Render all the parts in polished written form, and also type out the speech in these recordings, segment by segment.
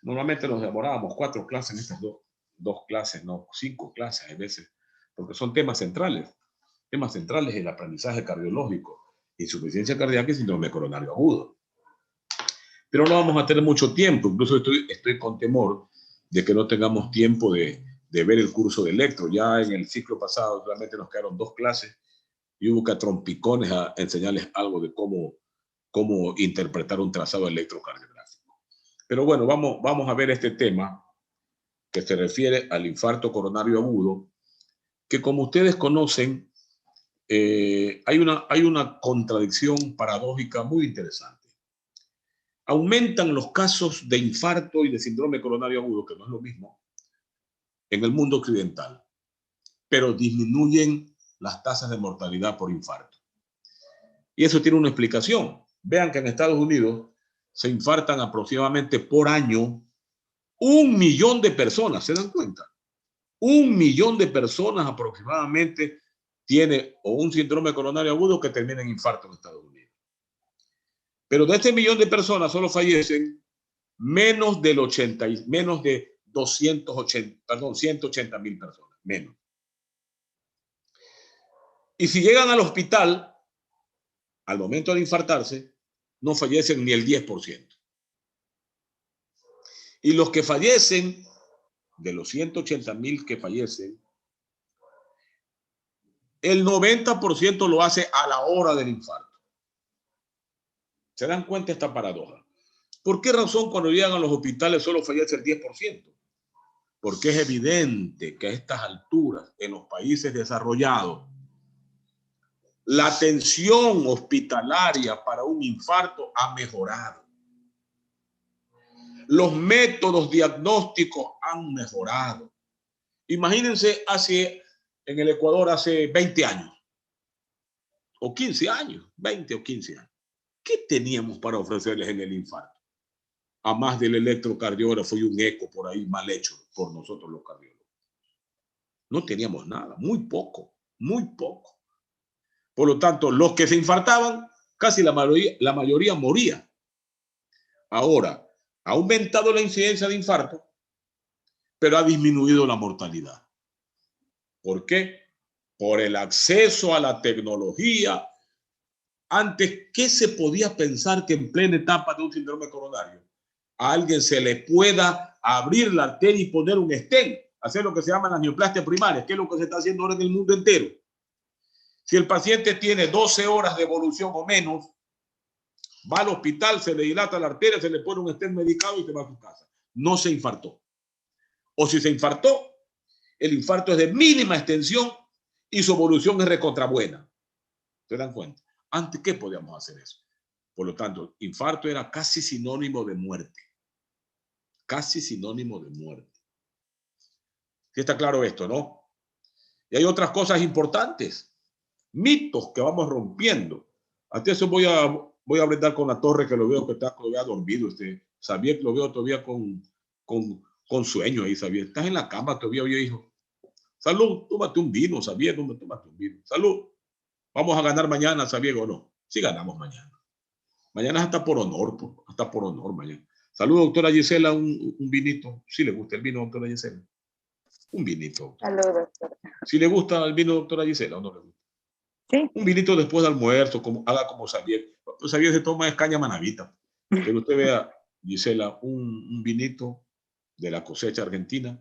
Normalmente nos demorábamos 4 clases en estas dos clases, no 5 clases a veces, porque son temas centrales del aprendizaje cardiológico, insuficiencia cardíaca y síndrome coronario agudo. Pero no vamos a tener mucho tiempo, incluso estoy con temor de que no tengamos tiempo de ver el curso de electro. Ya en el ciclo pasado realmente nos quedaron 2 clases y hubo que a trompicones a enseñarles algo de cómo interpretar un trazado electrocardiográfico. Pero bueno, vamos a ver este tema que se refiere al infarto coronario agudo, que como ustedes conocen, hay una contradicción paradójica muy interesante. Aumentan los casos de infarto y de síndrome coronario agudo, que no es lo mismo, en el mundo occidental, pero disminuyen las tasas de mortalidad por infarto. Y eso tiene una explicación. Vean que en Estados Unidos se infartan aproximadamente por año 1 millón de personas, ¿se dan cuenta? 1 millón de personas aproximadamente tiene o un síndrome coronario agudo que termina en infarto en Estados Unidos. Pero de este millón de personas solo fallecen menos de 180,000 personas, menos. Y si llegan al hospital, al momento de infartarse, no fallecen ni el 10%. Y los que fallecen, de los 180,000 que fallecen, el 90% lo hace a la hora del infarto. ¿Se dan cuenta de esta paradoja? ¿Por qué razón cuando llegan a los hospitales solo fallece el 10%? Porque es evidente que a estas alturas, en los países desarrollados, la atención hospitalaria para un infarto ha mejorado. Los métodos diagnósticos han mejorado. Imagínense en el Ecuador hace 20 años, o 15 años, 20 o 15 años. ¿Qué teníamos para ofrecerles en el infarto? A más del electrocardiógrafo y un eco por ahí mal hecho por nosotros los cardiólogos. No teníamos nada, muy poco, muy poco. Por lo tanto, los que se infartaban, casi la mayoría moría. Ahora, ha aumentado la incidencia de infarto, pero ha disminuido la mortalidad. ¿Por qué? Por el acceso a la tecnología. Antes, ¿qué se podía pensar que en plena etapa de un síndrome coronario a alguien se le pueda abrir la arteria y poner un stent, hacer lo que se llama la neoplastia primaria, que es lo que se está haciendo ahora en el mundo entero? Si el paciente tiene 12 horas de evolución o menos, va al hospital, se le dilata la arteria, se le pone un stent medicado y se va a su casa. No se infartó. O si se infartó, el infarto es de mínima extensión y su evolución es recontra buena. ¿Se dan cuenta? Antes, ¿qué podíamos hacer eso? Por lo tanto, infarto era casi sinónimo de muerte. Casi sinónimo de muerte. ¿Sí está claro esto, no? Y hay otras cosas importantes. Mitos que vamos rompiendo. Hasta eso voy a brindar con la torre, que lo veo que está todavía dormido. Xavier, lo veo todavía con sueño ahí, Xavier. Estás en la cama todavía, oye, hijo. Salud, tómate un vino, Xavier, tómate un vino. Salud. ¿Vamos a ganar mañana, Xavier, o no? Sí ganamos mañana. Mañana es hasta por honor mañana. Saludos, doctora Gisela, un vinito. Si le gusta el vino, doctora Gisela. Un vinito. Saludos, doctora. Si le gusta el vino, doctora Gisela, o no le gusta. Sí. Un vinito después del almuerzo, haga como Xavier. Xavier se toma escaña manavita. Pero usted vea, Gisela, un vinito de la cosecha argentina.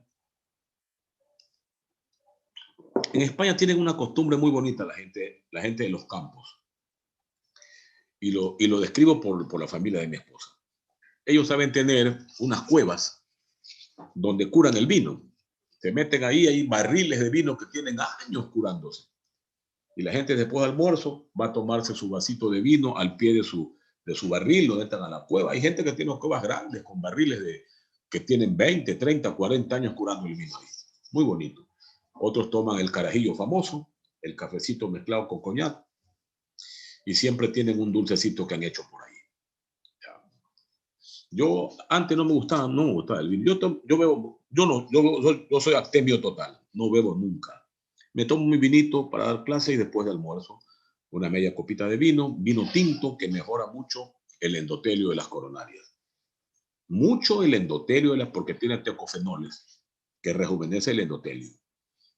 En España tienen una costumbre muy bonita la gente de los campos. Y lo describo por la familia de mi esposa. Ellos saben tener unas cuevas donde curan el vino. Se meten ahí, hay barriles de vino que tienen años curándose. Y la gente después del almuerzo va a tomarse su vasito de vino al pie de su barril, donde están a la cueva. Hay gente que tiene cuevas grandes con barriles que tienen 20, 30, 40 años curando el vino ahí. Muy bonito. Otros toman el carajillo famoso, el cafecito mezclado con coñac, y siempre tienen un dulcecito que han hecho por ahí. Yo antes no me gustaba el vino. Yo soy abstemio total, no bebo nunca. Me tomo mi vinito para dar clase y después de almuerzo una media copita de vino tinto que mejora mucho el endotelio de las coronarias. Mucho el endotelio porque tiene tecofenoles que rejuvenece el endotelio.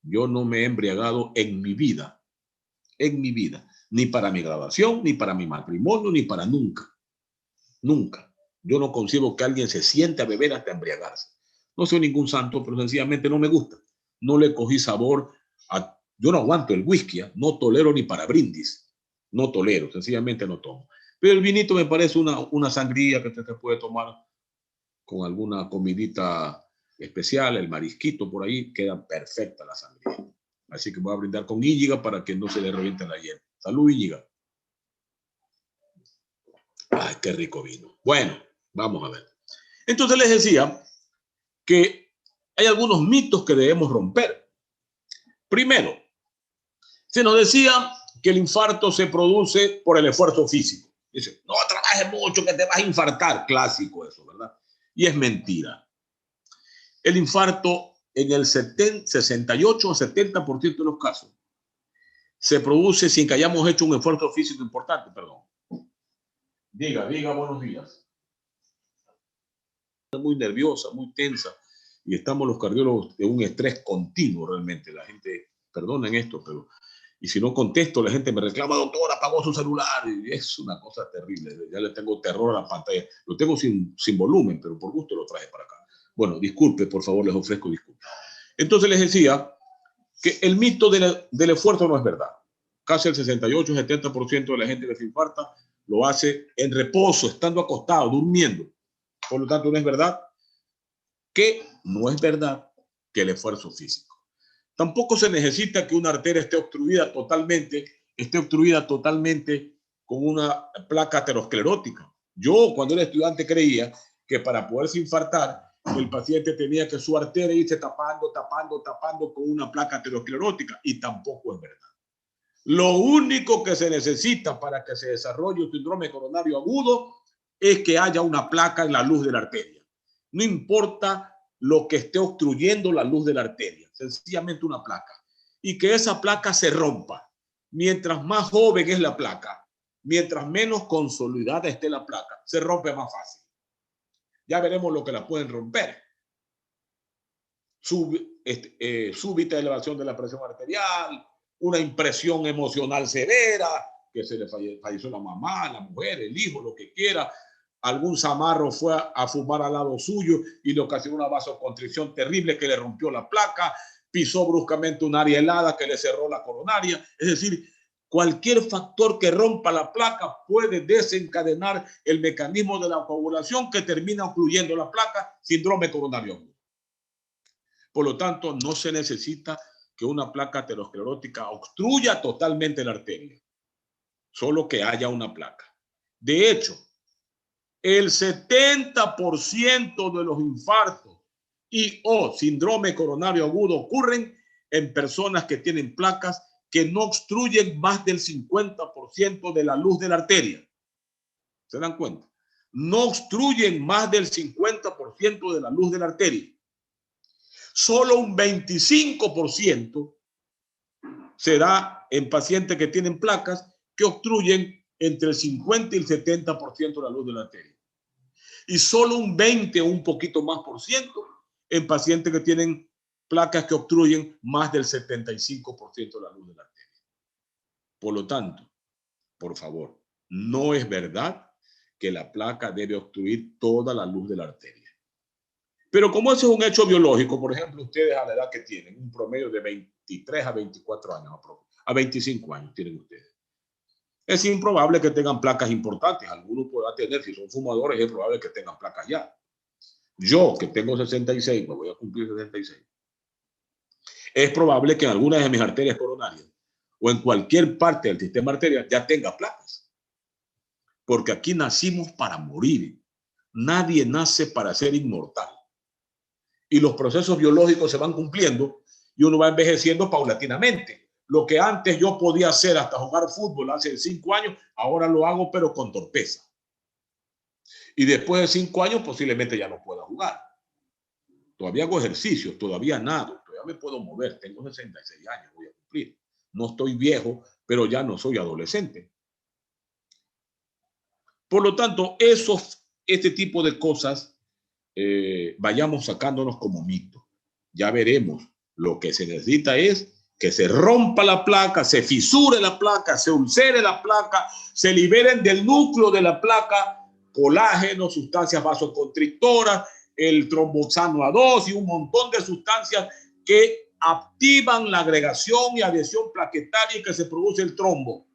Yo no me he embriagado en mi vida, ni para mi graduación, ni para mi matrimonio, ni para nunca. Nunca. Yo no concibo que alguien se siente a beber hasta embriagarse. No soy ningún santo, pero sencillamente no me gusta. No le cogí sabor a... Yo no aguanto el whisky, no tolero ni para brindis. No tolero, sencillamente no tomo. Pero el vinito me parece una sangría que se puede tomar con alguna comidita especial, el marisquito por ahí, queda perfecta la sangría. Así que voy a brindar con Íñiga para que no se le reviente la hiel. Salud, Íñiga. Ay, qué rico vino. Bueno, vamos a ver. Entonces les decía que hay algunos mitos que debemos romper. Primero, se nos decía que el infarto se produce por el esfuerzo físico. Dice, no trabajes mucho que te vas a infartar. Clásico eso, ¿verdad? Y es mentira. El infarto en el 68 o 70% de los casos se produce sin que hayamos hecho un esfuerzo físico importante, perdón. Diga, buenos días. Muy nerviosa, muy tensa, y estamos los cardiólogos de un estrés continuo realmente. La gente, perdonen esto, pero... Y si no contesto, la gente me reclama, doctor, apagó su celular. Y es una cosa terrible. Ya le tengo terror a la pantalla. Lo tengo sin volumen, pero por gusto lo traje para acá. Bueno, disculpe, por favor, les ofrezco disculpas. Entonces les decía que el mito del esfuerzo no es verdad. Casi el 68-70% de la gente que se infarta lo hace en reposo, estando acostado, durmiendo. Por lo tanto, no es verdad que el esfuerzo físico. Tampoco se necesita que una arteria esté obstruida totalmente con una placa aterosclerótica. Yo, cuando era estudiante, creía que para poderse infartar, el paciente tenía que su arteria irse tapando con una placa aterosclerótica, y tampoco es verdad. Lo único que se necesita para que se desarrolle un síndrome coronario agudo es que haya una placa en la luz de la arteria. No importa lo que esté obstruyendo la luz de la arteria, sencillamente una placa. Y que esa placa se rompa. Mientras más joven es la placa, mientras menos consolidada esté la placa, se rompe más fácil. Ya veremos lo que la pueden romper. Súbita elevación de la presión arterial, una impresión emocional severa, que se le falleció la mamá, la mujer, el hijo, lo que quiera. Algún zamarro fue a fumar al lado suyo y le ocasionó una vasoconstricción terrible que le rompió la placa, pisó bruscamente un área helada que le cerró la coronaria. Es decir, cualquier factor que rompa la placa puede desencadenar el mecanismo de la coagulación que termina ocluyendo la placa, síndrome coronario. Por lo tanto, no se necesita que una placa aterosclerótica obstruya totalmente la arteria, solo que haya una placa. De hecho, el 70% de los infartos o síndrome coronario agudo ocurren en personas que tienen placas que no obstruyen más del 50% de la luz de la arteria. ¿Se dan cuenta? No obstruyen más del 50% de la luz de la arteria. Solo un 25% se da en pacientes que tienen placas que obstruyen entre el 50 y el 70% de la luz de la arteria. Y solo un 20 o un poquito más por ciento en pacientes que tienen placas que obstruyen más del 75% de la luz de la arteria. Por lo tanto, por favor, no es verdad que la placa debe obstruir toda la luz de la arteria. Pero como eso es un hecho biológico, por ejemplo, ustedes a la edad que tienen, un promedio de 23 a 24 años, a 25 años tienen ustedes. Es improbable que tengan placas importantes. Algunos puedan tener, si son fumadores, es probable que tengan placas ya. Yo, que tengo 66, me voy a cumplir 66. Es probable que en algunas de mis arterias coronarias o en cualquier parte del sistema arterial ya tenga placas. Porque aquí nacimos para morir. Nadie nace para ser inmortal. Y los procesos biológicos se van cumpliendo y uno va envejeciendo paulatinamente. Lo que antes yo podía hacer hasta jugar fútbol hace 5 años, ahora lo hago pero con torpeza. Y después de 5 años posiblemente ya no pueda jugar. Todavía hago ejercicios, todavía nado, todavía me puedo mover, tengo 66 años, voy a cumplir. No estoy viejo, pero ya no soy adolescente. Por lo tanto, este tipo de cosas vayamos sacándonos como mito. Ya veremos. Lo que se necesita es que se rompa la placa, se fisure la placa, se ulcere la placa, se liberen del núcleo de la placa colágeno, sustancias vasoconstrictoras, el tromboxano A2 y un montón de sustancias que activan la agregación y adhesión plaquetaria y que se produce el trombo.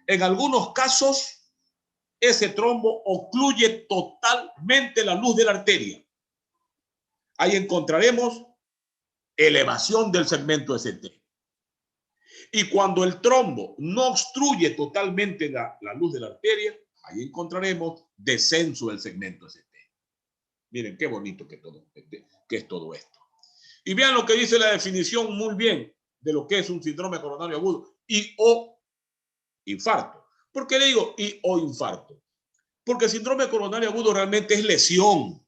En algunos casos, ese trombo ocluye totalmente la luz de la arteria. Ahí encontraremos elevación del segmento ST. Y cuando el trombo no obstruye totalmente la luz de la arteria, ahí encontraremos descenso del segmento ST. Miren qué bonito que es todo esto. Y vean lo que dice la definición muy bien de lo que es un síndrome coronario agudo y o infarto. ¿Por qué le digo y o infarto? Porque el síndrome coronario agudo realmente es lesión.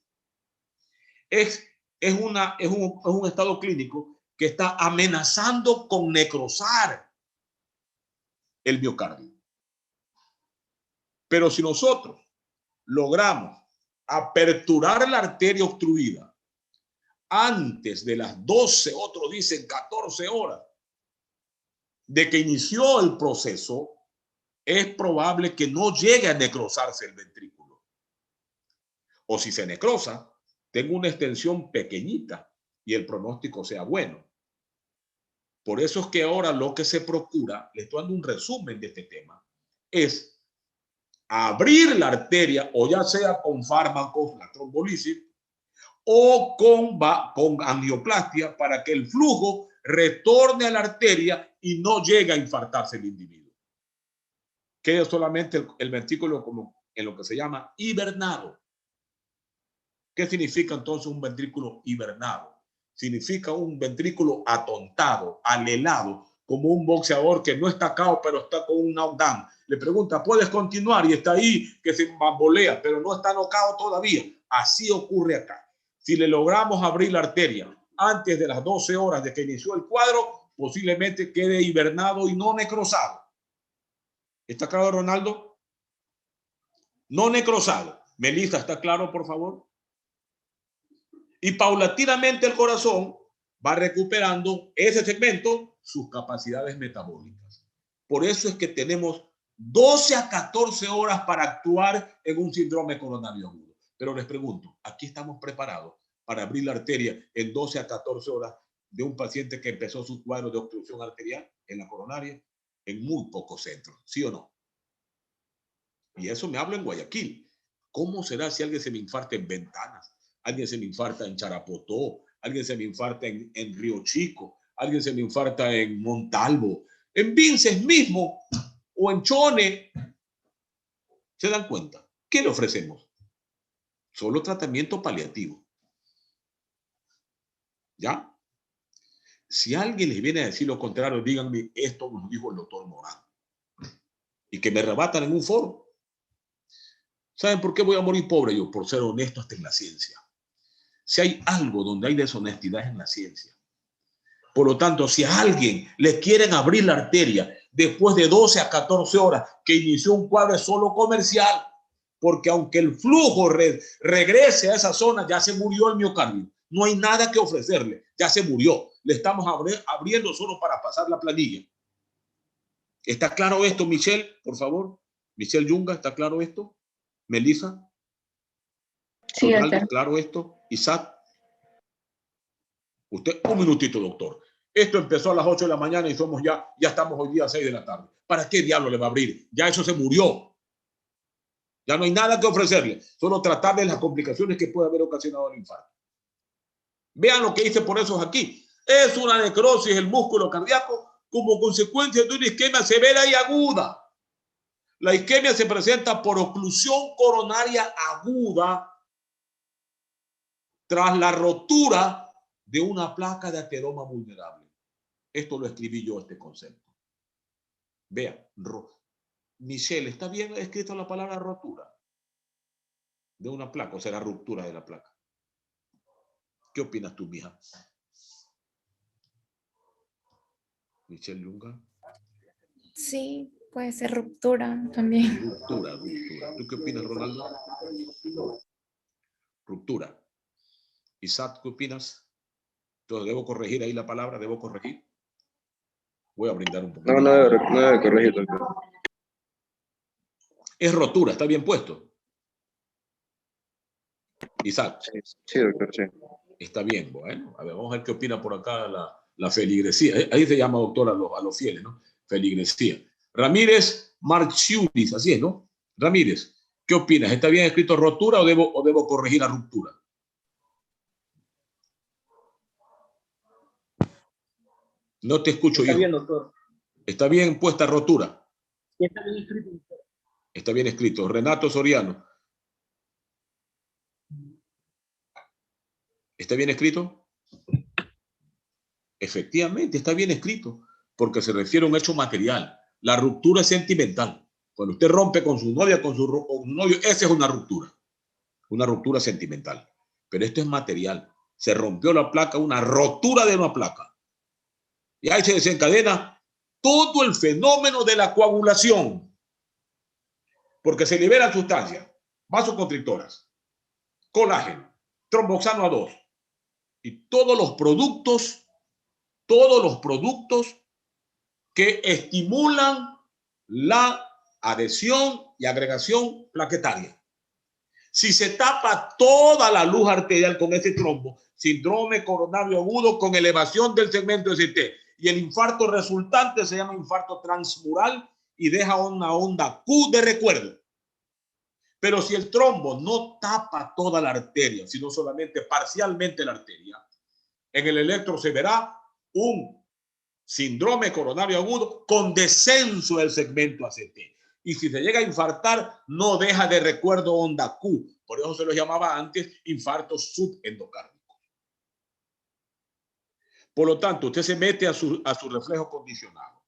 Es un estado clínico que está amenazando con necrosar el miocardio. Pero si nosotros logramos aperturar la arteria obstruida antes de las 12, otros dicen 14 horas de que inició el proceso, es probable que no llegue a necrosarse el ventrículo. O si se necrosa, tengo una extensión pequeñita y el pronóstico sea bueno. Por eso es que ahora lo que se procura, le estoy dando un resumen de este tema, es abrir la arteria, o ya sea con fármacos, la trombolisis, o con angioplastia para que el flujo retorne a la arteria y no llegue a infartarse el individuo. Quede solamente el ventrículo como en lo que se llama hibernado. ¿Qué significa entonces un ventrículo hibernado? Significa un ventrículo atontado, alelado, como un boxeador que no está cao, pero está con un knockdown. Le pregunta, ¿puedes continuar? Y está ahí que se bambolea, pero no está knockout todavía. Así ocurre acá. Si le logramos abrir la arteria antes de las 12 horas de que inició el cuadro, posiblemente quede hibernado y no necrosado. ¿Está claro, Ronaldo? No necrosado. Melissa, ¿está claro, por favor? Y paulatinamente el corazón va recuperando ese segmento, sus capacidades metabólicas. Por eso es que tenemos 12 a 14 horas para actuar en un síndrome coronario agudo. Pero les pregunto, ¿aquí estamos preparados para abrir la arteria en 12 a 14 horas de un paciente que empezó su cuadro de obstrucción arterial en la coronaria? En muy pocos centros, ¿sí o no? Y eso me hablo en Guayaquil. ¿Cómo será si alguien se me infarta en Ventanas? Alguien se me infarta en Charapotó, alguien se me infarta en Río Chico, alguien se me infarta en Montalvo, en Vinces mismo o en Chone. ¿Se dan cuenta? ¿Qué le ofrecemos? Solo tratamiento paliativo. ¿Ya? Si alguien les viene a decir lo contrario, díganme, esto nos dijo el doctor Morán. Y que me rebatan en un foro. ¿Saben por qué voy a morir pobre yo? Por ser honesto hasta en la ciencia. Si hay algo donde hay deshonestidad es en la ciencia. Por lo tanto, si a alguien le quieren abrir la arteria después de 12 a 14 horas que inició un cuadro solo comercial, porque aunque el flujo regrese a esa zona, ya se murió el miocardio. No hay nada que ofrecerle, ya se murió. Le estamos abriendo solo para pasar la planilla. ¿Está claro esto, Michelle? Por favor. Michelle Yunga, ¿está claro esto? Melissa. Sí, Ronaldo, ¿claro esto? Isaac. Usted, un minutito, doctor. Esto empezó a las 8 de la mañana y ya estamos hoy día a 6 de la tarde. ¿Para qué diablo le va a abrir? Ya eso se murió. Ya no hay nada que ofrecerle. Solo tratar de las complicaciones que puede haber ocasionado el infarto. Vean lo que dice por eso aquí. Es una necrosis del músculo cardíaco como consecuencia de una isquemia severa y aguda. La isquemia se presenta por oclusión coronaria aguda tras la rotura de una placa de ateroma vulnerable. Esto lo escribí yo, este concepto. Vea, Michelle, ¿está bien escrito la palabra rotura de una placa o será ruptura de la placa? ¿Qué opinas tú, mija? Michelle Lunga. Sí, puede ser ruptura también. Ruptura. ¿Tú qué opinas, Ronaldo? Ruptura. Isaac, ¿qué opinas? Entonces, ¿debo corregir ahí la palabra? ¿Debo corregir? Voy a brindar un poquito. No debe corregir, doctor. Es rotura, está bien puesto. Isaac. Sí, doctor, sí. Está bien, bueno. A ver, vamos a ver qué opina por acá la feligresía. Ahí se llama, doctor, a los fieles, ¿no? Feligresía. Ramírez Marchiulis, así es, ¿no? Ramírez, ¿qué opinas? ¿Está bien escrito rotura o debo corregir la ruptura? No te escucho, Está hijo. bien, doctor. ¿Está bien puesta rotura? Sí, está bien escrito. Está bien escrito. Renato Soriano. ¿Está bien escrito? Efectivamente, está bien escrito, porque se refiere a un hecho material. La ruptura es sentimental. Cuando usted rompe con su novia, con su novio, esa es una ruptura sentimental. Pero esto es material. Se rompió la placa, una rotura de una placa. Y ahí se desencadena todo el fenómeno de la coagulación, porque se liberan sustancias vasoconstrictoras, colágeno, tromboxano A2 y todos los productos que estimulan la adhesión y agregación plaquetaria. Si se tapa toda la luz arterial con ese trombo, síndrome coronario agudo con elevación del segmento ST, y el infarto resultante se llama infarto transmural y deja una onda Q de recuerdo. Pero si el trombo no tapa toda la arteria, sino solamente parcialmente la arteria, en el electro se verá un síndrome coronario agudo con descenso del segmento ACT. Y si se llega a infartar, no deja de recuerdo onda Q. Por eso se lo llamaba antes infartos subendocárdicos. Por lo tanto, usted se mete a su reflejo condicionado.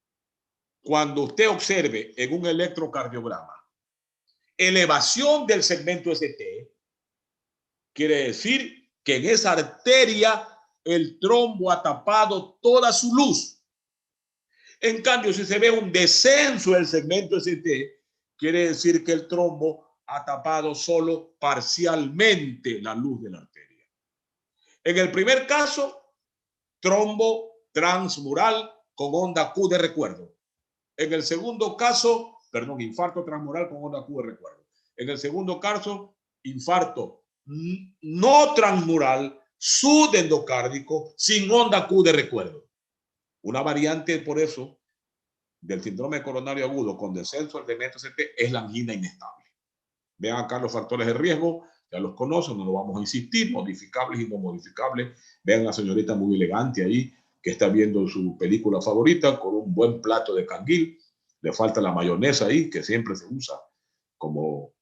Cuando usted observe en un electrocardiograma elevación del segmento ST, quiere decir que en esa arteria el trombo ha tapado toda su luz. En cambio, si se ve un descenso del segmento ST, quiere decir que el trombo ha tapado solo parcialmente la luz de la arteria. En el primer caso, trombo transmural con onda Q de recuerdo. En el segundo caso, infarto transmural con onda Q de recuerdo. En el segundo caso, infarto no transmural subendocárdico sin onda Q de recuerdo. Una variante, por eso, del síndrome coronario agudo con descenso del segmento ST es la angina inestable. Vean acá los factores de riesgo, ya los conocen, no lo vamos a insistir, modificables y no modificables. Vean a la señorita muy elegante ahí, que está viendo su película favorita con un buen plato de canguil. Le falta la mayonesa ahí, que siempre se usa como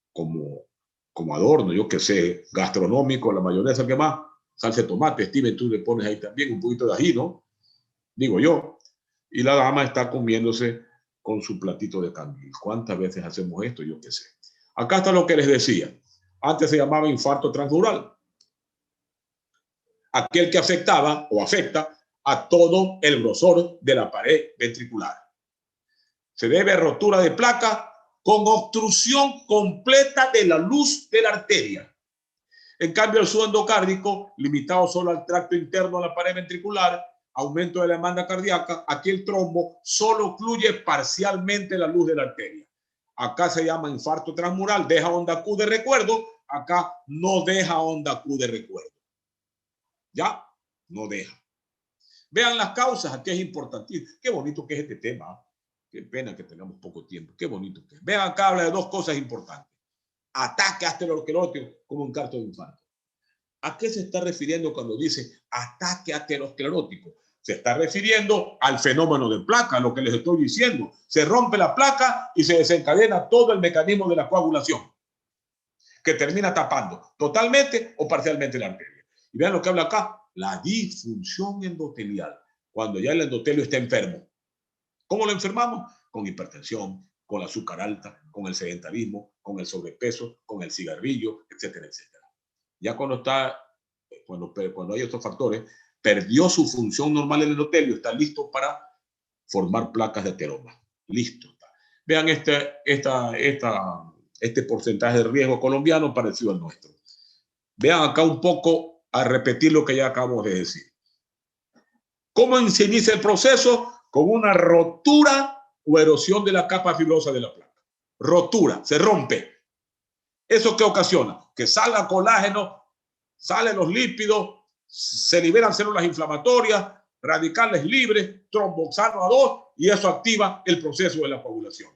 adorno, yo que sé, gastronómico, la mayonesa, ¿qué más? Salsa de tomate, Steven, tú le pones ahí también un poquito de ají, ¿no? Digo yo. Y la dama está comiéndose con su platito de canguil. ¿Cuántas veces hacemos esto? Yo qué sé. Acá está lo que les decía. Antes se llamaba infarto transmural. Aquel que afectaba o afecta a todo el grosor de la pared ventricular. Se debe a rotura de placa con obstrucción completa de la luz de la arteria. En cambio, el subendocárdico, limitado solo al tracto interno de la pared ventricular, aumento de la demanda cardíaca, aquí el trombo solo ocluye parcialmente la luz de la arteria. Acá se llama infarto transmural, deja onda Q de recuerdo, acá no deja onda Q de recuerdo. ¿Ya? No deja. Vean las causas, aquí es importantísimo. Qué bonito que es este tema. Qué pena que tengamos poco tiempo. Qué bonito que es. Vean acá, habla de dos cosas importantes. Ataque aterosclerótico como un caso de infarto. ¿A qué se está refiriendo cuando dice ataque aterosclerótico? Se está refiriendo al fenómeno de placa, lo que les estoy diciendo. Se rompe la placa y se desencadena todo el mecanismo de la coagulación, que termina tapando totalmente o parcialmente la arteria. Y vean lo que habla acá, la disfunción endotelial, cuando ya el endotelio está enfermo. ¿Cómo lo enfermamos? Con hipertensión, con el azúcar alta, con el sedentarismo, con el sobrepeso, con el cigarrillo, etcétera, etcétera. Ya cuando hay estos factores, perdió su función normal el endotelio, está listo para formar placas de ateroma. Listo. Vean este porcentaje de riesgo colombiano parecido al nuestro. Vean acá un poco a repetir lo que ya acabo de decir. ¿Cómo se inicia el proceso? Con una rotura o erosión de la capa fibrosa de la placa. Rotura, se rompe. ¿Eso qué ocasiona? Que salga colágeno, salen los lípidos, se liberan células inflamatorias, radicales libres, tromboxano A2, y eso activa el proceso de la coagulación.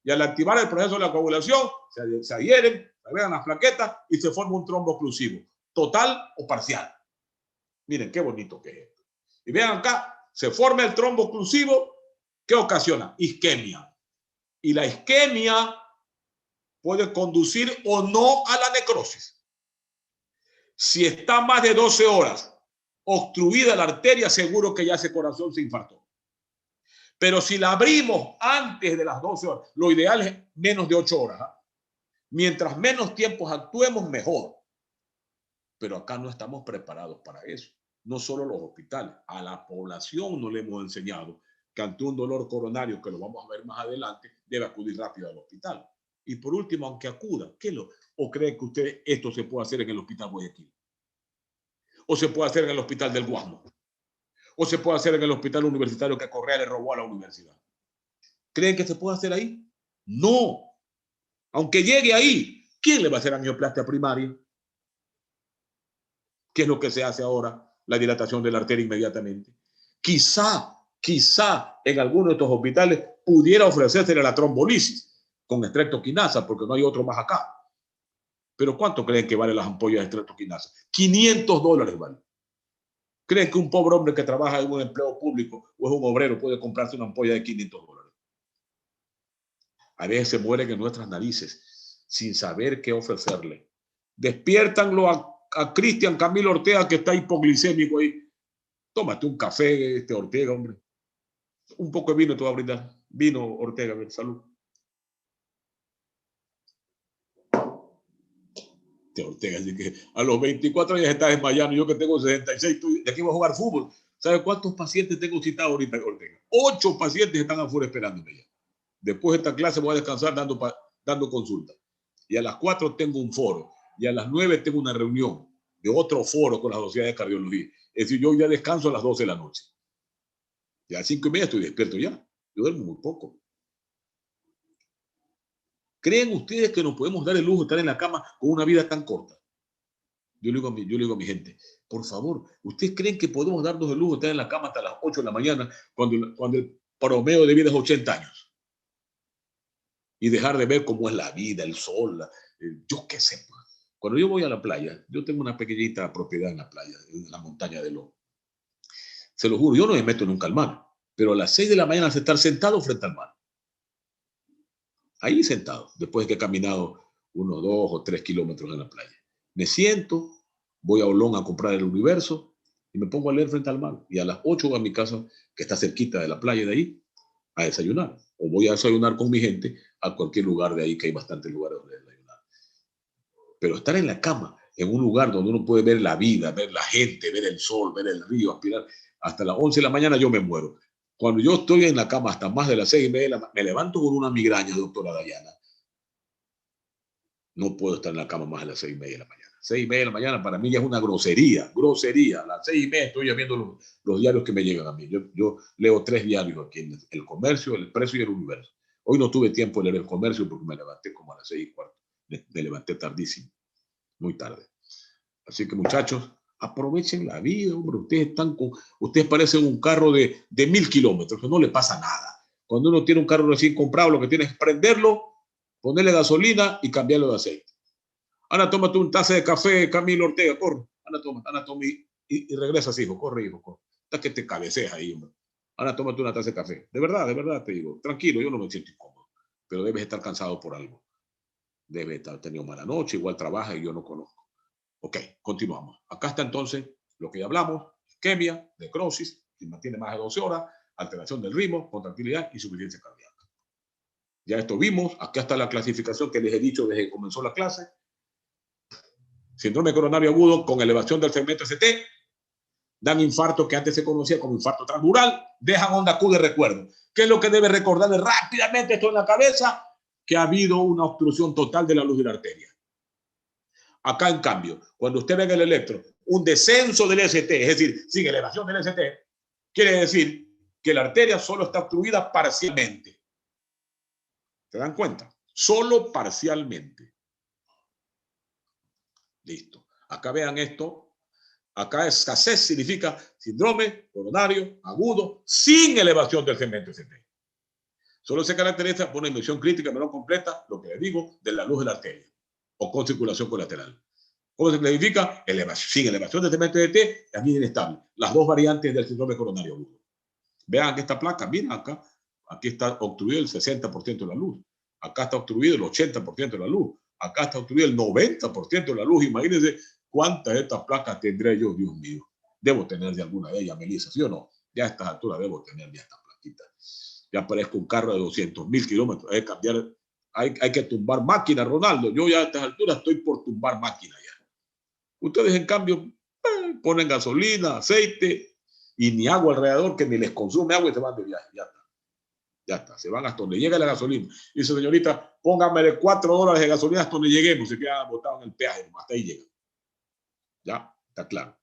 Y al activar el proceso de la coagulación, se adhieren, se agregan las plaquetas y se forma un trombo oclusivo, total o parcial. Miren qué bonito que es esto. Y vean acá, se forma el trombo oclusivo, ¿qué ocasiona? Isquemia. Y la isquemia puede conducir o no a la necrosis. Si está más de 12 horas obstruida la arteria, seguro que ya ese corazón se infartó. Pero si la abrimos antes de las 12 horas, lo ideal es menos de 8 horas. Mientras menos tiempo actuemos, mejor. Pero acá no estamos preparados para eso. No solo los hospitales, a la población no le hemos enseñado que ante un dolor coronario, que lo vamos a ver más adelante, debe acudir rápido al hospital. Y por último, aunque acuda, ¿o cree que usted esto se puede hacer en el hospital Guayaquil? ¿O se puede hacer en el hospital del Guasmo? ¿O se puede hacer en el hospital universitario que Correa le robó a la universidad? ¿Creen que se puede hacer ahí? No. Aunque llegue ahí, ¿quién le va a hacer angioplastia primaria? ¿Qué es lo que se hace ahora? La dilatación de la arteria inmediatamente. Quizá en alguno de estos hospitales pudiera ofrecerse la trombolisis con estreptoquinasa, porque no hay otro más acá. Pero ¿cuánto creen que valen las ampollas de estreptoquinasa? $500 vale. ¿Creen que un pobre hombre que trabaja en un empleo público o es un obrero puede comprarse una ampolla de $500? A veces se mueren en nuestras narices sin saber qué ofrecerle. Despiértanlo a Cristian Camilo Ortega, que está hipoglicémico ahí. Tómate un café, Ortega, hombre. Un poco de vino te voy a brindar. Vino, Ortega, salud. Ortega, así que a los 24 años estás desmayando. Yo que tengo 66, de aquí voy a jugar fútbol. ¿Sabe cuántos pacientes tengo citados ahorita, Ortega? 8 pacientes están afuera esperándome ya. Después de esta clase voy a descansar dando consulta. Y a las 4 tengo un foro. Y a las 9 tengo una reunión de otro foro con las sociedades de cardiología. Es decir, yo ya descanso a las 12 de la noche. Y a las 5:30 estoy despierto ya. Yo duermo muy poco. ¿Creen ustedes que nos podemos dar el lujo de estar en la cama con una vida tan corta? Yo le digo a mi gente, por favor, ¿ustedes creen que podemos darnos el lujo de estar en la cama hasta las 8 de la mañana cuando el promedio de vida es 80 años? Y dejar de ver cómo es la vida, el sol, yo qué sé. Cuando yo voy a la playa, yo tengo una pequeñita propiedad en la playa, en la montaña de Lobo. Se lo juro, yo no me meto nunca al mar, pero a las 6 de la mañana estar sentado frente al mar. Ahí sentado, después de que he caminado unos 2 o 3 kilómetros en la playa. Me siento, voy a Olón a comprar El Universo y me pongo a leer frente al mar. Y a las 8 voy a mi casa, que está cerquita de la playa de ahí, a desayunar. O voy a desayunar con mi gente a cualquier lugar de ahí, que hay bastantes lugares donde desayunar. Pero estar en la cama, en un lugar donde uno puede ver la vida, ver la gente, ver el sol, ver el río, aspirar, hasta las 11 de la mañana yo me muero. Cuando yo estoy en la cama hasta más de las 6:30, me levanto con una migraña, doctora Dayana. No puedo estar en la cama más de las 6:30 de la mañana. 6:30 de la mañana para mí ya es una grosería. A las 6:30 estoy ya viendo los diarios que me llegan a mí. Yo leo 3 diarios aquí en El Comercio, El Expreso y El Universo. Hoy no tuve tiempo de leer El Comercio porque me levanté como a las 6:15. Me levanté tardísimo, muy tarde. Así que, muchachos, aprovechen la vida, hombre. Ustedes parecen un carro de 1.000 kilómetros, que no le pasa nada. Cuando uno tiene un carro recién comprado, lo que tiene es prenderlo, ponerle gasolina y cambiarlo de aceite. Ana, tómate un taza de café, Camilo Ortega, corre. Ana, toma y regresas, hijo, corre, hijo, corre. Hasta que te cabeceas ahí, hombre. Ana, tómate una taza de café. De verdad te digo. Tranquilo, yo no me siento incómodo, pero debes estar cansado por algo. Debes estar tenido mala noche, igual trabaja y yo no conozco. Ok, continuamos. Acá está entonces lo que ya hablamos: isquemia, necrosis, que mantiene más de 12 horas, alteración del ritmo, contractilidad y insuficiencia cardíaca. Ya esto vimos. Acá está la clasificación que les he dicho desde que comenzó la clase. Síndrome coronario agudo con elevación del segmento ST, dan infarto que antes se conocía como infarto transmural, dejan onda Q de recuerdo. ¿Qué es lo que debe recordarle rápidamente esto en la cabeza? Que ha habido una obstrucción total de la luz de la arteria. Acá, en cambio, cuando usted ve en el electro un descenso del ST, es decir, sin elevación del ST, quiere decir que la arteria solo está obstruida parcialmente. ¿Se dan cuenta? Solo parcialmente. Listo. Acá vean esto. Acá escasez significa síndrome coronario agudo sin elevación del segmento ST. Solo se caracteriza por una emisión crítica menor completa, lo que les digo, de la luz de la arteria o con circulación colateral. ¿Cómo se clasifica? Sin elevación del segmento ST, es bien inestable. Las dos variantes del síndrome coronario agudo. Vean que esta placa, miren acá, aquí está obstruido el 60% de la luz. Acá está obstruido el 80% de la luz. Acá está obstruido el 90% de la luz. Imagínense cuántas de estas placas tendré yo, Dios mío. Debo tener de alguna de ellas, Melissa, ¿sí o no? Ya a estas alturas debo tener ya estas plaquitas. Ya parezco un carro de 200.000 kilómetros. Hay que tumbar máquina, Ronaldo. Yo ya a estas alturas estoy por tumbar máquina ya. Ustedes, en cambio, ponen gasolina, aceite y ni agua alrededor, que ni les consume agua y se van de viaje. Ya está. Ya está. Se van hasta donde llega la gasolina. Dice, señorita, póngamele $4 de gasolina hasta donde lleguemos. Se queda botado en el peaje. Hasta ahí llega. Ya, está claro.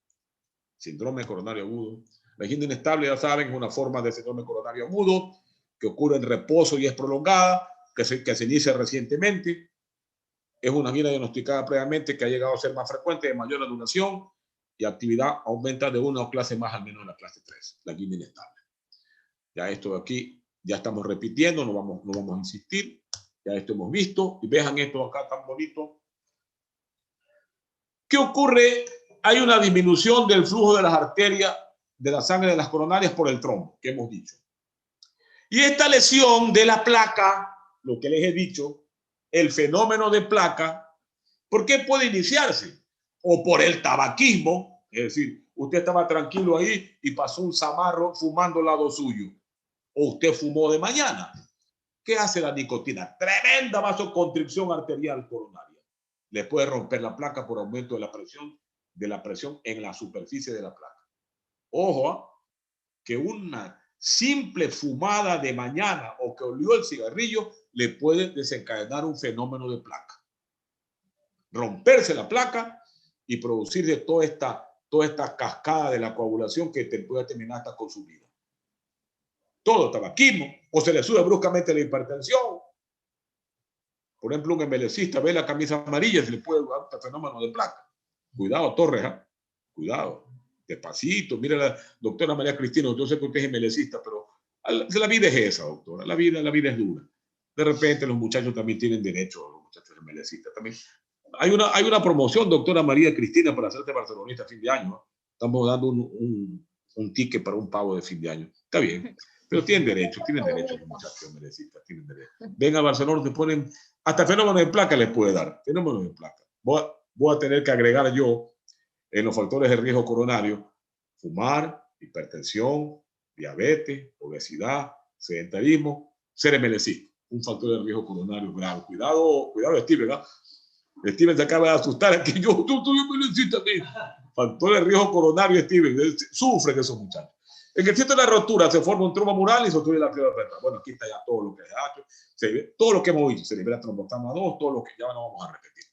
Síndrome coronario agudo. La angina inestable, ya saben, es una forma de síndrome coronario agudo que ocurre en reposo y es prolongada, que se inicia recientemente. Es una angina diagnosticada previamente que ha llegado a ser más frecuente, de mayor duración, y actividad aumenta de una o clase más al menos en la clase 3, la angina inestable. Ya esto de aquí, ya estamos repitiendo, no vamos a insistir. Ya esto hemos visto. Y vean esto acá tan bonito. ¿Qué ocurre? Hay una disminución del flujo de las arterias, de la sangre de las coronarias por el trombo, que hemos dicho. Y esta lesión de la placa, lo que les he dicho, el fenómeno de placa, ¿por qué puede iniciarse? O por el tabaquismo, es decir, usted estaba tranquilo ahí y pasó un zamarro fumando al lado suyo, o usted fumó de mañana. ¿Qué hace la nicotina? Tremenda vasoconstricción arterial coronaria. Le puede romper la placa por aumento de la presión en la superficie de la placa. Ojo, que una simple fumada de mañana o que olió el cigarrillo le puede desencadenar un fenómeno de placa. Romperse la placa y producir de toda esta cascada de la coagulación que te puede terminar hasta con su vida. Todo tabaquismo, o se le sube bruscamente la hipertensión. Por ejemplo, un embelecista ve la camisa amarilla, se le puede dar un fenómeno de placa. Cuidado, Torres, ¿eh? Cuidado. Despacito. Mira, la doctora María Cristina, yo sé que usted es embelecista, pero la vida es esa, doctora. La vida es dura. De repente los muchachos también tienen derecho, los muchachos embelecistas también. Hay una promoción, doctora María Cristina, para hacerte barcelonista a fin de año. Estamos dando un ticket para un pavo de fin de año. Está bien. Pero tienen derecho los muchachos embelecistas, tienen derecho. Ven a Barcelona, te ponen, hasta fenómeno de placa les puede dar. Fenómeno de placa. Voy a tener que agregar yo en los factores de riesgo coronario: fumar, hipertensión, diabetes, obesidad, sedentarismo, ser embelecista. Un factor de riesgo coronario grave. Cuidado, Steven, ¿verdad? Steven se acaba de asustar aquí. Yo estoy embelecista. Factor de riesgo coronario, Steven. Sufren esos muchachos. En el sitio de la rotura se forma un trombo mural y se obstruye la arteria recta. Bueno, aquí está ya todo lo que es hecho. Todo lo que hemos visto. Se libera trombostama 2, todo lo que ya no vamos a repetir.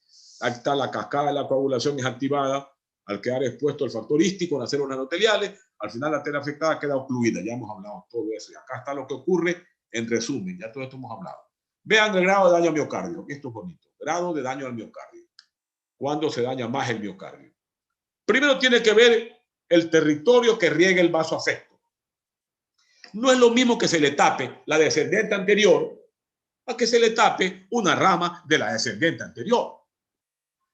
Ahí está la cascada de la coagulación, es activada al quedar expuesto el factor hístico en las células endoteliales. Al final la arteria afectada queda ocluida. Ya hemos hablado todo eso. Y acá está lo que ocurre en resumen. Ya todo esto hemos hablado. Vean el grado de daño al miocardio. Esto es bonito. Grado de daño al miocardio. ¿Cuándo se daña más el miocardio? Primero tiene que ver el territorio que riega el vaso afecto. No es lo mismo que se le tape la descendente anterior a que se le tape una rama de la descendente anterior.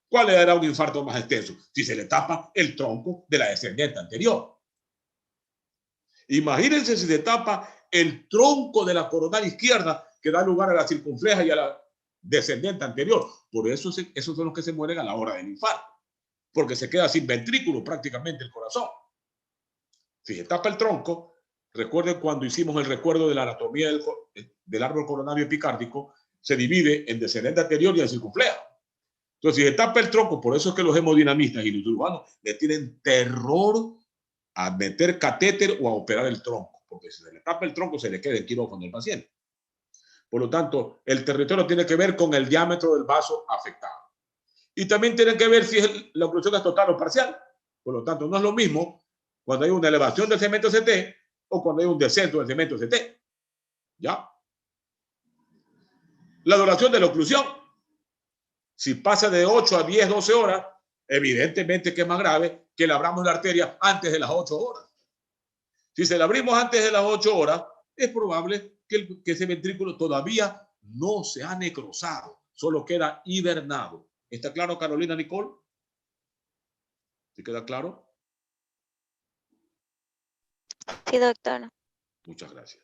¿Cuál le dará un infarto más extenso? Si se le tapa el tronco de la descendente anterior. Imagínense si se tapa el tronco de la coronaria izquierda que da lugar a la circunfleja y a la descendente anterior. Por eso esos son los que se mueren a la hora del infarto, porque se queda sin ventrículo prácticamente el corazón. Si se tapa el tronco, recuerden cuando hicimos el recuerdo de la anatomía del árbol coronario epicárdico, se divide en descendente anterior y en circunfleja. Entonces, si se tapa el tronco, por eso es que los hemodinamistas y los urbanos le tienen terror a meter catéter o a operar el tronco, porque si se le tapa el tronco, se le queda el quirófano del paciente. Por lo tanto, el territorio tiene que ver con el diámetro del vaso afectado. Y también tienen que ver si la oclusión es total o parcial. Por lo tanto, no es lo mismo cuando hay una elevación del segmento CT o cuando hay un descenso del segmento CT. ¿Ya? La duración de la oclusión. Si pasa de 8 a 10, 12 horas, evidentemente que es más grave que le abramos la arteria antes de las 8 horas. Si se la abrimos antes de las 8 horas, es probable que ese ventrículo todavía no se ha necrosado, solo queda hibernado. ¿Está claro, Carolina Nicole? ¿Sí queda claro? Sí, doctor. Muchas gracias.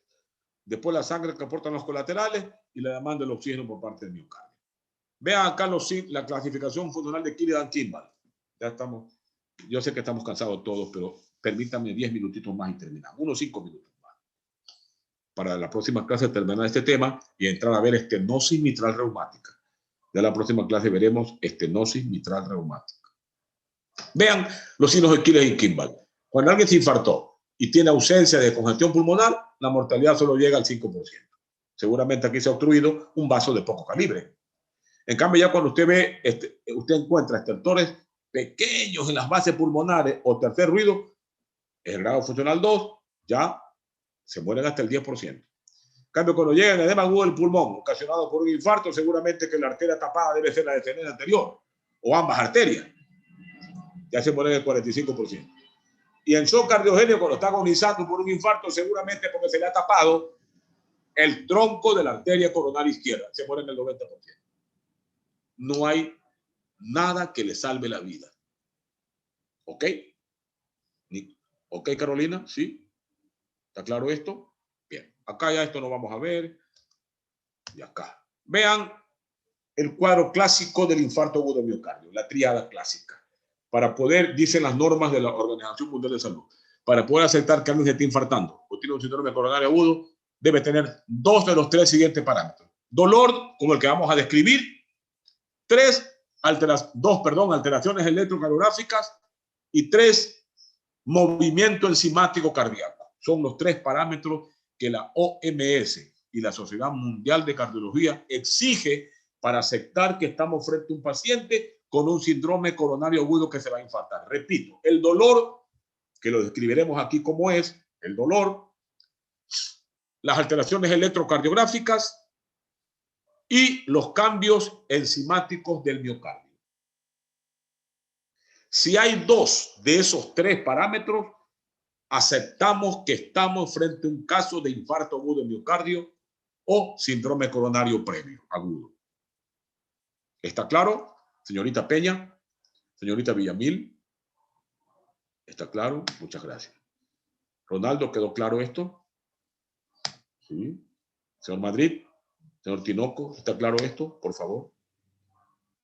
Después la sangre que aportan los colaterales y la demanda del oxígeno por parte del miocardio. Vean acá la clasificación funcional de Killian-Kimball. Ya estamos, yo sé que estamos cansados todos, pero permítanme 10 minutitos más y terminamos. Unos 5 minutos más. Para la próxima clase terminar este tema y entrar a ver estenosis mitral reumática. Ya la próxima clase veremos estenosis mitral reumática. Vean los signos de Killian-Kimball. Cuando alguien se infartó y tiene ausencia de congestión pulmonar, la mortalidad solo llega al 5%. Seguramente aquí se ha obstruido un vaso de poco calibre. En cambio, ya cuando usted ve, usted encuentra estertores pequeños en las bases pulmonares o tercer ruido, el grado funcional 2, ya se mueren hasta el 10%. En cambio, cuando llega el edema agudo del pulmón, ocasionado por un infarto, seguramente que la arteria tapada debe ser la descendente anterior, o ambas arterias. Ya se mueren el 45%. Y en shock cardiogénico, cuando está agonizando por un infarto, seguramente porque se le ha tapado el tronco de la arteria coronaria izquierda. Se mueren el 90%. No hay nada que le salve la vida. ¿Ok? ¿Ok, Carolina? ¿Sí? ¿Está claro esto? Bien. Acá ya esto lo vamos a ver. Y acá. Vean el cuadro clásico del infarto agudo de miocardio, la tríada clásica. Para poder, dicen las normas de la Organización Mundial de Salud, para poder aceptar que alguien se esté infartando o tiene un síndrome coronario agudo, debe tener 2 de los 3 siguientes parámetros. Dolor, como el que vamos a describir. 2 alteraciones electrocardiográficas y 3 movimiento enzimático cardíaco. Son los 3 parámetros que la OMS y la Sociedad Mundial de Cardiología exige para aceptar que estamos frente a un paciente con un síndrome coronario agudo que se va a infartar. Repito, el dolor, que lo describiremos aquí como es, el dolor, las alteraciones electrocardiográficas y los cambios enzimáticos del miocardio. Si hay 2 de esos 3 parámetros, aceptamos que estamos frente a un caso de infarto agudo de miocardio o síndrome coronario previo agudo. ¿Está claro, señorita Peña? Señorita Villamil. ¿Está claro? Muchas gracias. Ronaldo, ¿quedó claro esto? Sí. Señor Madrid, señor Tinoco, ¿está claro esto? Por favor.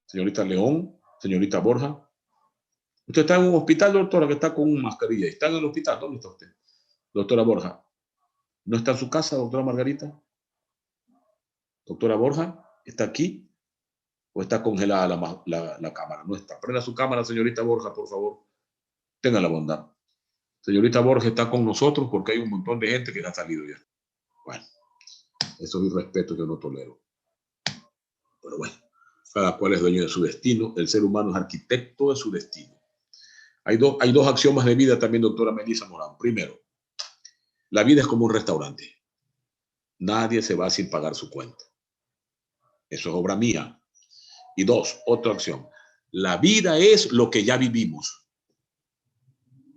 Señorita León, señorita Borja. Usted está en un hospital, doctora, que está con una mascarilla. ¿Está en el hospital? ¿Dónde está usted? Doctora Borja. ¿No está en su casa, doctora Margarita? Doctora Borja, ¿está aquí? ¿O está congelada la cámara? No está. Prenda su cámara, señorita Borja, por favor. Tenga la bondad. Señorita Borja está con nosotros porque hay un montón de gente que ha salido ya. Bueno, eso es irrespeto que no tolero. Pero bueno, cada cual es dueño de su destino. El ser humano es arquitecto de su destino. Hay dos axiomas de vida también, doctora Melissa Morán. Primero, la vida es como un restaurante. Nadie se va sin pagar su cuenta. Eso es obra mía. Y 2, otra acción. La vida es lo que ya vivimos.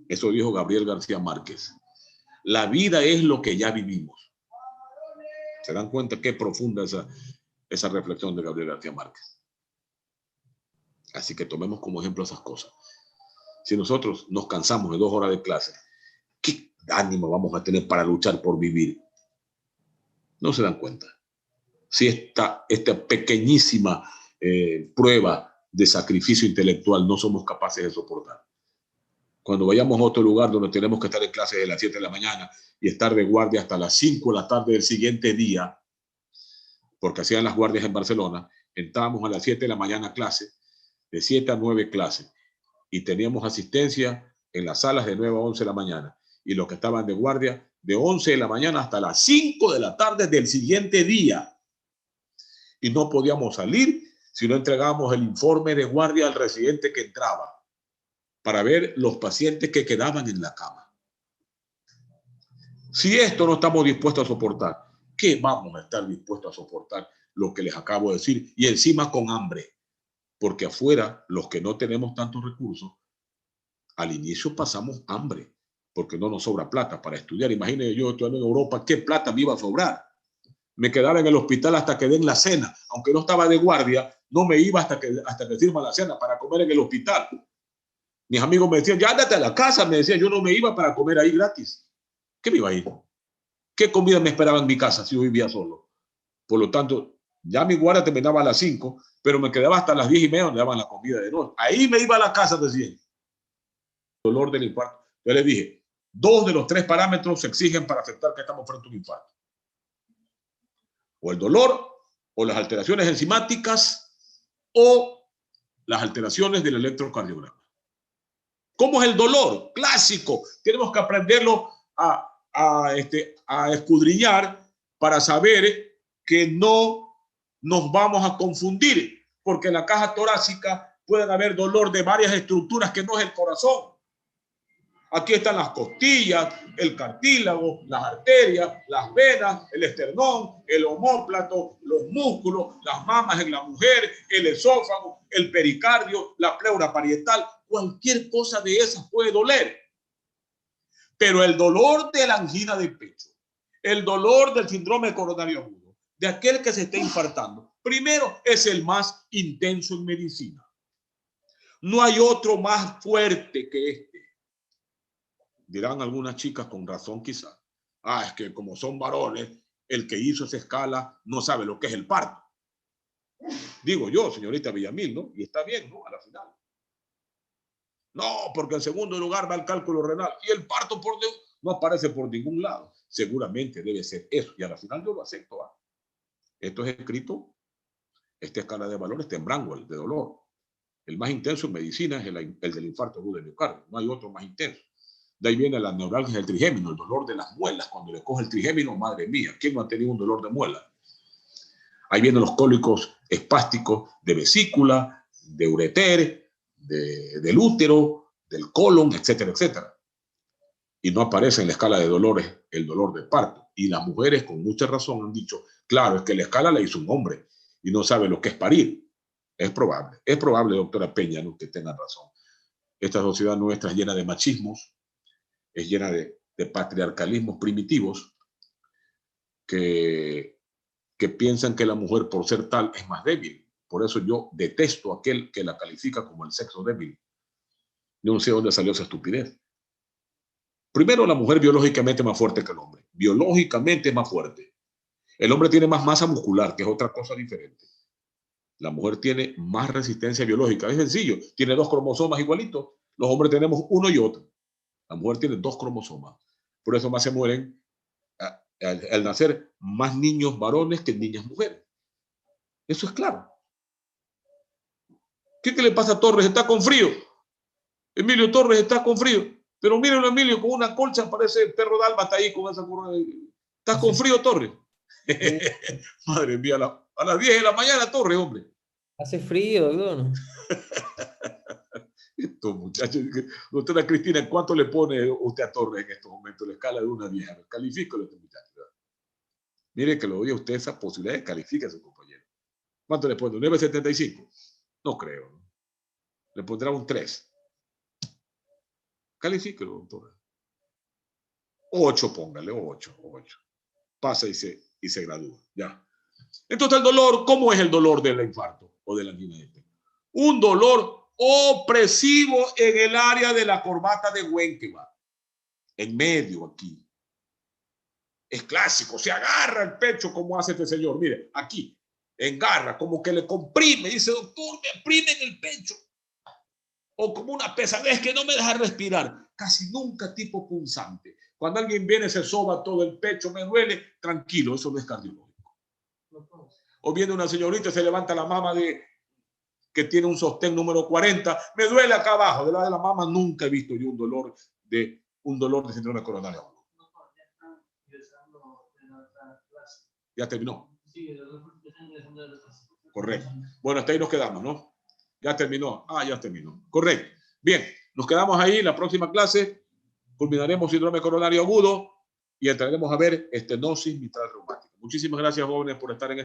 Eso dijo Gabriel García Márquez. La vida es lo que ya vivimos. ¿Se dan cuenta qué profunda esa reflexión de Gabriel García Márquez? Así que tomemos como ejemplo esas cosas. Si nosotros nos cansamos de 2 horas de clase, ¿qué ánimo vamos a tener para luchar por vivir? No se dan cuenta. Si esta pequeñísima prueba de sacrificio intelectual no somos capaces de soportar. Cuando vayamos a otro lugar donde tenemos que estar en clase de las 7 de la mañana y estar de guardia hasta las 5 de la tarde del siguiente día, porque hacían las guardias en Barcelona, entrábamos a las 7 de la mañana a clase, de 7 a 9 clase, y teníamos asistencia en las salas de 9 a 11 de la mañana, y los que estaban de guardia de 11 de la mañana hasta las 5 de la tarde del siguiente día. Y no podíamos salir si no entregábamos el informe de guardia al residente que entraba para ver los pacientes que quedaban en la cama. Si esto no estamos dispuestos a soportar, ¿qué vamos a estar dispuestos a soportar? Lo que les acabo de decir, y encima con hambre, porque afuera los que no tenemos tantos recursos, al inicio pasamos hambre, porque no nos sobra plata para estudiar. Imagínense yo estudiando en Europa, ¿qué plata me iba a sobrar? Me quedaba en el hospital hasta que den la cena, aunque no estaba de guardia, no me iba hasta que sirva la cena para comer en el hospital. Mis amigos me decían, ya ándate a la casa, me decían, yo no me iba para comer ahí gratis. ¿Qué me iba a ir? ¿Qué comida me esperaba en mi casa si yo vivía solo? Por lo tanto, ya mi guardia terminaba a las 5, pero me quedaba hasta las 10:30 donde daban la comida de noche. Ahí me iba a la casa, decían. Dolor del infarto. Yo les dije, 2 de los 3 parámetros se exigen para aceptar que estamos frente a un infarto. O el dolor, o las alteraciones enzimáticas, o las alteraciones del electrocardiograma. ¿Cómo es el dolor? Clásico. Tenemos que aprenderlo a escudriñar para saber que no nos vamos a confundir, porque en la caja torácica pueden haber dolor de varias estructuras que no es el corazón. Aquí están las costillas, el cartílago, las arterias, las venas, el esternón, el omóplato, los músculos, las mamas en la mujer, el esófago, el pericardio, la pleura parietal. Cualquier cosa de esas puede doler. Pero el dolor de la angina de pecho, el dolor del síndrome coronario agudo, de aquel que se está infartando, primero es el más intenso en medicina. No hay otro más fuerte que este. Dirán algunas chicas con razón quizá. Es que como son varones, el que hizo esa escala no sabe lo que es el parto. Digo yo, señorita Villamil, ¿no? Y está bien, ¿no? A la final. No, porque en segundo lugar va el cálculo renal y el parto no aparece por ningún lado. Seguramente debe ser eso. Y a la final yo lo acepto. Esto es escrito, esta escala de valores está en Braunwald, de dolor. El más intenso en medicina es el del infarto agudo de miocardio. No hay otro más intenso. De ahí viene la neuralgia del trigémino, el dolor de las muelas. Cuando le coge el trigémino, madre mía, ¿quién no ha tenido un dolor de muela? Ahí vienen los cólicos espásticos de vesícula, de ureter, del útero, del colon, etcétera, etcétera. Y no aparece en la escala de dolores el dolor de parto. Y las mujeres con mucha razón han dicho, claro, es que la escala la hizo un hombre y no sabe lo que es parir. Es probable, doctora Peña, ¿no?, que tengan razón. Esta sociedad nuestra es llena de machismos, es llena de patriarcalismos primitivos que piensan que la mujer por ser tal es más débil. Por eso yo detesto a aquel que la califica como el sexo débil. Yo no sé dónde salió esa estupidez. Primero, la mujer biológicamente es más fuerte que el hombre. Biológicamente es más fuerte. El hombre tiene más masa muscular, que es otra cosa diferente. La mujer tiene más resistencia biológica. Es sencillo. Tiene 2 cromosomas igualitos. Los hombres tenemos uno y otro. La mujer tiene 2 cromosomas. Por eso más se mueren al nacer más niños varones que niñas mujeres. Eso es claro. ¿Qué le pasa a Torres? Está con frío. Emilio Torres está con frío. Pero mírenlo, Emilio, con una colcha, parece perro dálmata ahí con esa curva. ¿Estás con frío, Torres? Madre mía, a las 10 de la mañana, Torres, hombre. Hace frío, ¿no? Estos muchachos. Doctora Cristina, ¿cuánto le pone usted a Torres en estos momentos? La escala de 1 a 10. Califícalo a este muchacho. Mire que lo oye usted esa posibilidad de calificar a su compañero. ¿Cuánto le pone? ¿9.75? No creo, ¿no? Le pondrá un 3. Califíquelo, doctora. 8, póngale, 8. Pasa y se gradúa. Ya. Entonces el dolor, ¿cómo es el dolor del infarto o de la angina de pecho? Un dolor opresivo en el área de la corbata de Wenckebach. En medio aquí. Es clásico, se agarra el pecho como hace este señor. Mire, aquí, engarra, como que le comprime. Dice, doctor, me oprime en el pecho. O como una pesadez que no me deja respirar. Casi nunca tipo punzante. Cuando alguien viene, se soba todo el pecho, me duele, tranquilo, eso no es cardiológico. O viene una señorita, se levanta la mama que tiene un sostén número 40, me duele acá abajo, de la mama nunca he visto yo un dolor de síndrome coronario. Ya terminó. Correcto. Bueno, hasta ahí nos quedamos, ¿no? Ya terminó. Ah, ya terminó. Correcto. Bien, nos quedamos ahí. La próxima clase culminaremos síndrome coronario agudo y entraremos a ver estenosis mitral reumática. Muchísimas gracias, jóvenes, por estar en